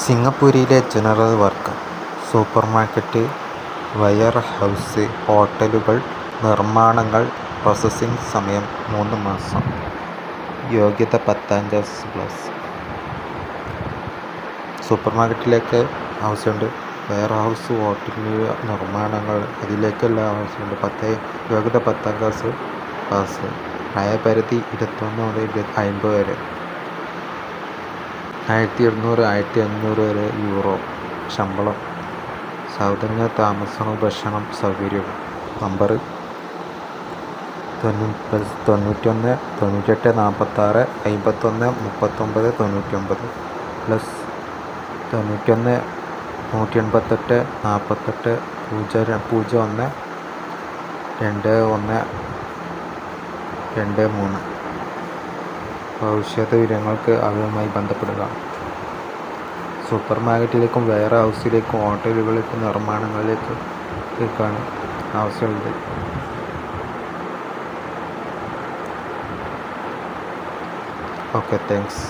സിംഗപ്പൂരിലെ general work, supermarket, warehouse, ഹോട്ടലുകൾ, നിർമ്മാണങ്ങൾ. Processing സമയം 3 മാസം. യോഗ്യത 10ാം ക്ലാസ് പ്ലസ്. സൂപ്പർമാർക്കറ്റിലേക്ക് ആവശ്യമുണ്ട്. വെയർഹൗസ്, ഹോട്ടൽ, നിർമ്മാണങ്ങൾ, അതിലേക്കെല്ലാം ആവശ്യമുണ്ട്. യോഗ്യത 10ാം ക്ലാസ് പാസ്. പ്രായപരിധി 21 മുതൽ 50 വരെ. 1700 1500 വരെ യൂറോ ശമ്പളം. സൗജന്യ താമസവും ഭക്ഷണം സൗകര്യവും. Number 91 98 46 51 39 99 plus 91 188 48 01 21 23. ഭവിഷ്യത്ത് വിവരങ്ങൾക്ക് അവരുമായി ബന്ധപ്പെടുക. സൂപ്പർമാർക്കറ്റിലേക്കും വെയർ ഹൗസിലേക്കും ഹോട്ടലുകളിലേക്കും നിർമ്മാണങ്ങളിലേക്കാണ് ആവശ്യമുള്ളത്. Okay, thanks.